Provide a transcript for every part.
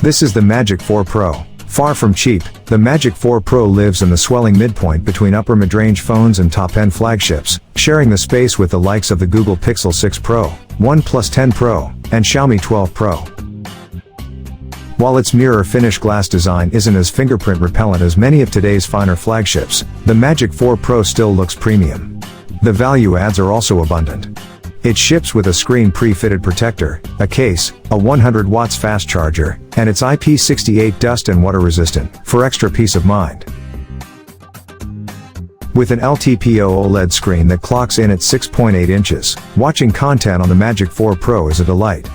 This is the Magic 4 Pro. Far from cheap, the Magic 4 Pro lives in the swelling midpoint between upper mid-range phones and top-end flagships, sharing the space with the likes of the Google Pixel 6 Pro, OnePlus 10 Pro, and Xiaomi 12 Pro. While its mirror finish glass design isn't as fingerprint repellent as many of today's finer flagships, the Magic 4 Pro still looks premium. The value adds are also abundant. It ships with a screen pre-fitted protector, a case, a 100 watts fast charger, and it's IP68 dust and water resistant, for extra peace of mind. With an LTPO OLED screen that clocks in at 6.8 inches, watching content on the Magic 4 Pro is a delight.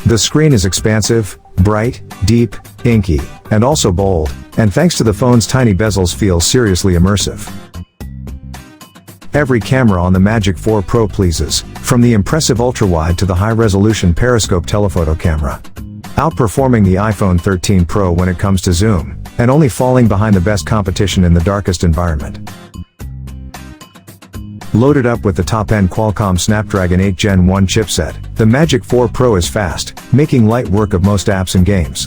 The screen is expansive, bright, deep, inky, and also bold, and thanks to the phone's tiny bezels feels seriously immersive. Every camera on the Magic 4 Pro pleases, from the impressive ultrawide to the high-resolution periscope telephoto camera. Outperforming the iPhone 13 Pro when it comes to zoom, and only falling behind the best competition in the darkest environment. Loaded up with the top-end Qualcomm Snapdragon 8 Gen 1 chipset, the Magic 4 Pro is fast, making light work of most apps and games.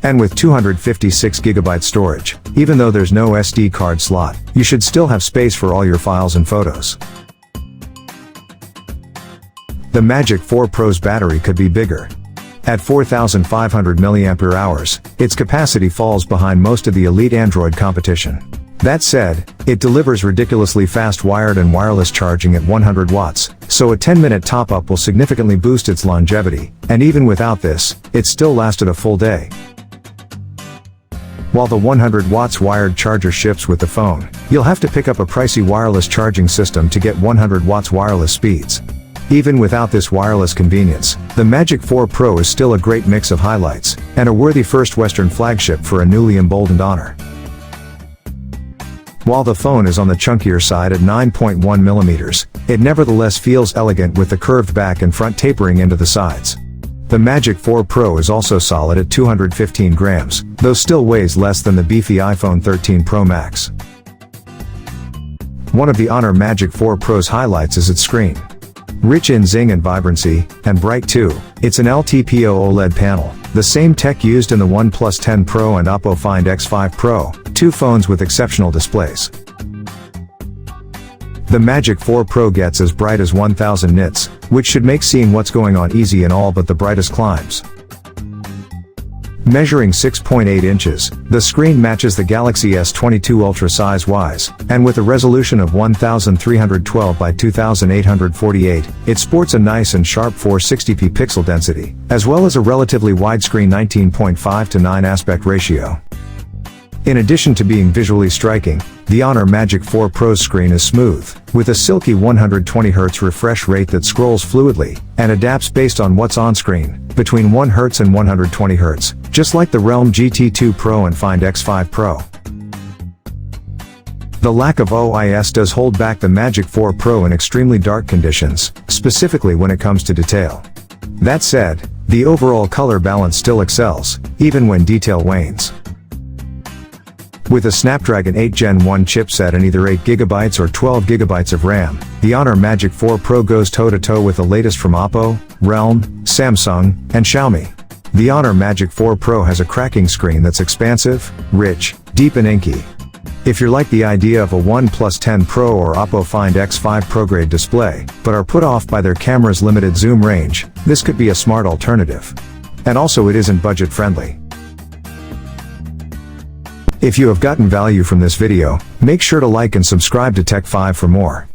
And with 256GB storage, even though there's no SD card slot, you should still have space for all your files and photos. The Magic 4 Pro's battery could be bigger. At 4,500 mAh, its capacity falls behind most of the elite Android competition. That said, it delivers ridiculously fast wired and wireless charging at 100 watts, so a 10-minute top-up will significantly boost its longevity, and even without this, it still lasted a full day. While the 100 watts wired charger ships with the phone, you'll have to pick up a pricey wireless charging system to get 100 watts wireless speeds. Even without this wireless convenience, the Magic 4 Pro is still a great mix of highlights, and a worthy first Western flagship for a newly emboldened honor. While the phone is on the chunkier side at 9.1mm, it nevertheless feels elegant with the curved back and front tapering into the sides. The Magic 4 Pro is also solid at 215 grams, though still weighs less than the beefy iPhone 13 Pro Max. One of the Honor Magic 4 Pro's highlights is its screen. Rich in zing and vibrancy, and bright too, it's an LTPO OLED panel, the same tech used in the OnePlus 10 Pro and Oppo Find X5 Pro, two phones with exceptional displays. The Magic 4 Pro gets as bright as 1000 nits, which should make seeing what's going on easy in all but the brightest climes. Measuring 6.8 inches, the screen matches the Galaxy S22 Ultra size-wise, and with a resolution of 1312 by 2848, it sports a nice and sharp 460p pixel density, as well as a relatively widescreen 19.5:9 aspect ratio. In addition to being visually striking, the Honor Magic 4 Pro's screen is smooth, with a silky 120Hz refresh rate that scrolls fluidly, and adapts based on what's on screen, between 1Hz and 120Hz, just like the Realme GT2 Pro and Find X5 Pro. The lack of OIS does hold back the Magic 4 Pro in extremely dark conditions, specifically when it comes to detail. That said, the overall color balance still excels, even when detail wanes. With a Snapdragon 8 Gen 1 chipset and either 8GB or 12GB of RAM, the Honor Magic 4 Pro goes toe-to-toe with the latest from Oppo, Realme, Samsung, and Xiaomi. The Honor Magic 4 Pro has a cracking screen that's expansive, rich, deep and inky. If you're like the idea of a OnePlus 10 Pro or Oppo Find X5 Pro grade display, but are put off by their camera's limited zoom range, this could be a smart alternative. And also it isn't budget friendly. If you have gotten value from this video, make sure to like and subscribe to Tech 5 for more.